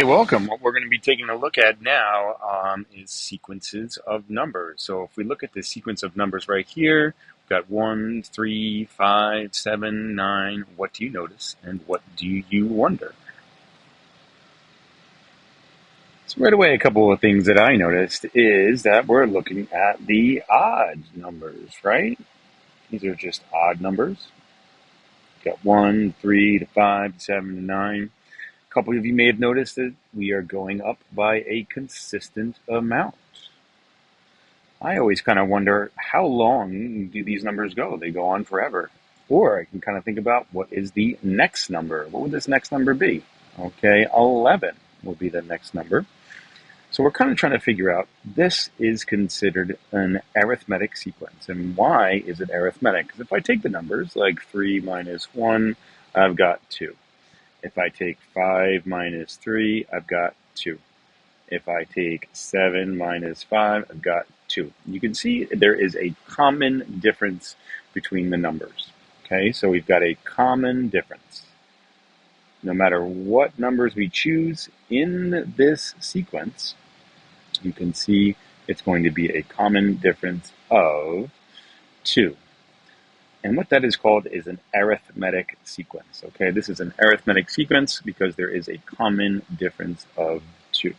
Hey, welcome. What we're going to be taking a look at now is sequences of numbers. So if we look at the sequence of numbers right here, we've got 1, 3, 5, 7, 9. What do you notice and what do you wonder? So right away, a couple of things that I noticed is that we're looking at the odd numbers, right? These are just odd numbers. We've got 1, 3 to 5 to 7 to 9. A couple of you may have noticed that we are going up by a consistent amount. I always kind of wonder, how long do these numbers go? They go on forever. Or I can kind of think about, what is the next number? What would this next number be? Okay, 11 will be the next number. So we're kind of trying to figure out, this is considered an arithmetic sequence. And why is it arithmetic? Because if I take the numbers, like 3 minus 1, I've got 2. If I take 5 minus 3, I've got 2. If I take 7 minus 5, I've got 2. You can see there is a common difference between the numbers. Okay, so we've got a common difference. No matter what numbers we choose in this sequence, you can see it's going to be a common difference of 2. And what that is called is an arithmetic sequence. Okay, this is an arithmetic sequence because there is a common difference of 2.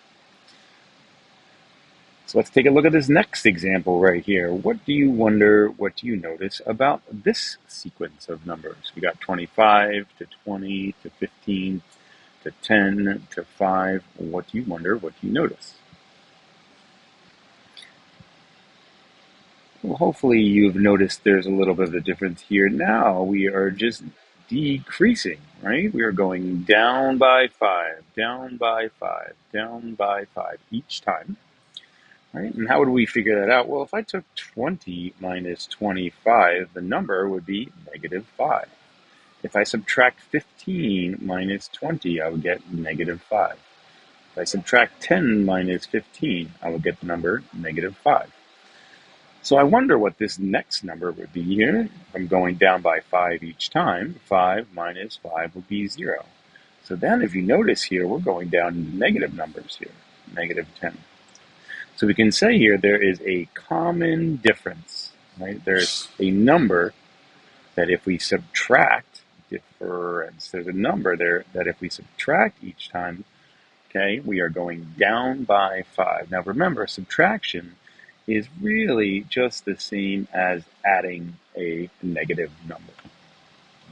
So let's take a look at this next example right here. What do you wonder, what do you notice about this sequence of numbers? We got 25 to 20 to 15 to 10 to 5. What do you wonder, what do you notice? Well, hopefully you've noticed there's a little bit of a difference here. Now we are just decreasing, right? We are going down by 5, down by 5, down by 5 each time. Right? And how would we figure that out? Well, if I took 20 minus 25, the number would be negative 5. If I subtract 15 minus 20, I would get negative 5. If I subtract 10 minus 15, I would get the number negative 5. So I wonder what this next number would be here. If I'm going down by 5 each time, 5 minus 5 will be 0. So then if you notice here, we're going down into negative numbers here, negative 10. So we can say here there is a common difference, right? There's a number that if we subtract, difference, there's a number there that if we subtract each time, okay, we are going down by 5. Now remember, subtraction is really just the same as adding a negative number,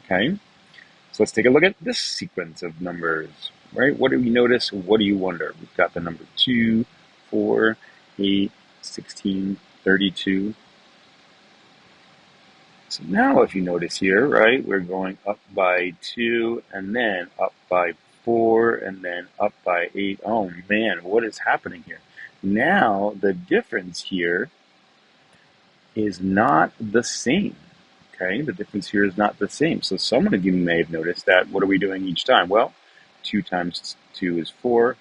okay? So let's take a look at this sequence of numbers, right? What do we notice? What do you wonder? We've got the number 2, 4, 8, 16, 32. So now if you notice here, right, we're going up by 2 and then up by 4 and then up by 8. Oh man, what is happening here? Now the difference here is not the same. Okay, the difference here is not the same. So some of you may have noticed that. What are we doing each time? Well, 2 times 2 is 4,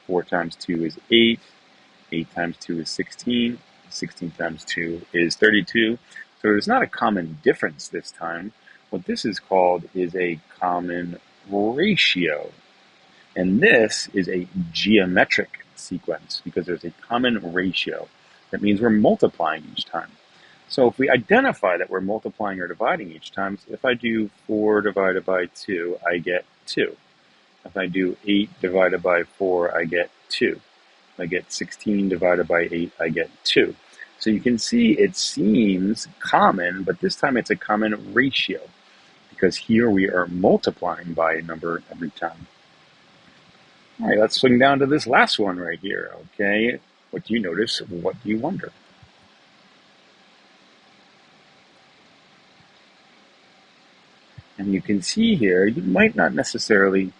4 times 2 is 8, 8 times 2 is 16, 16 times 2 is 32. So there's not a common difference this time. What this is called is a common ratio. And this is a geometric sequence because there's a common ratio. That means we're multiplying each time. So if we identify that we're multiplying or dividing each time, so if I do 4 divided by 2, I get 2. If I do 8 divided by 4, I get 2. If I get 16 divided by 8, I get 2. So you can see it seems common, but this time it's a common ratio because here we are multiplying by a number every time. All right, let's swing down to this last one right here, okay? What do you notice? What do you wonder? And you can see here, you might not necessarily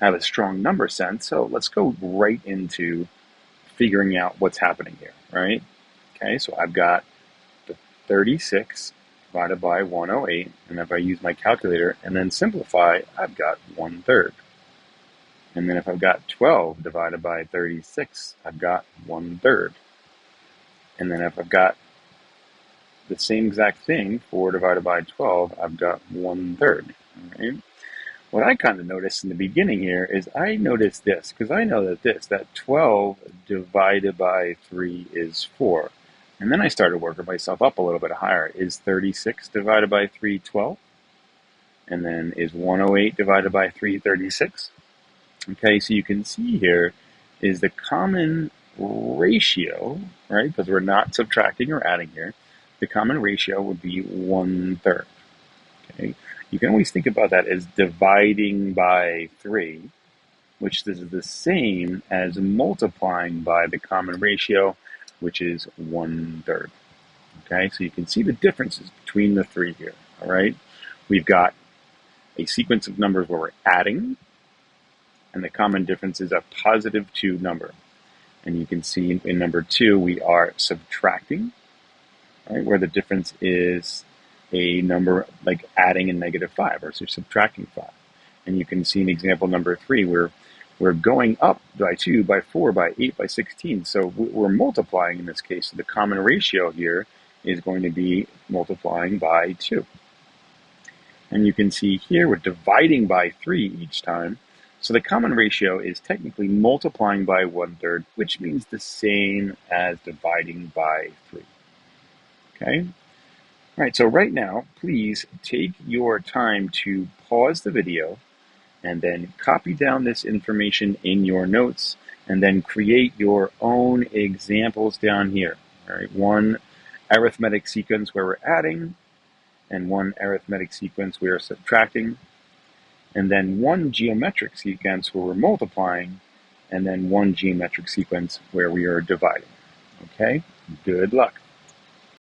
have a strong number sense, so let's go right into figuring out what's happening here, right? Okay, so I've got the 36 divided by 108, and if I use my calculator and then simplify, I've got 1/3. And then if I've got 12 divided by 36, I've got 1/3. And then if I've got the same exact thing, 4 divided by 12, I've got 1/3. All right? what I kind of noticed in the beginning here is I noticed this, because I know that 12 divided by 3 is 4. And then I started working myself up a little bit higher. Is 36 divided by 3 12? And then is 108 divided by 3 36? Okay, so you can see here is the common ratio, right? Because we're not subtracting or adding here. The common ratio would be 1/3. Okay, you can always think about that as dividing by 3, which is the same as multiplying by the common ratio, which is 1/3. Okay, so you can see the differences between the three here. All right, we've got a sequence of numbers where we're adding, and the common difference is a +2 number. And you can see in number 2, we are subtracting, right, where the difference is a number like adding a -5 or subtracting 5. And you can see in example number 3, where we're going up by 2, by 4, by 8, by 16. So we're multiplying in this case. So the common ratio here is going to be multiplying by 2. And you can see here we're dividing by 3 each time. So the common ratio is technically multiplying by 1/3, which means the same as dividing by 3. Okay? All right, so right now, please take your time to pause the video and then copy down this information in your notes and then create your own examples down here. All right, one arithmetic sequence where we're adding, and one arithmetic sequence we are subtracting, and then one geometric sequence where we're multiplying, and then one geometric sequence where we are dividing. Okay? Good luck.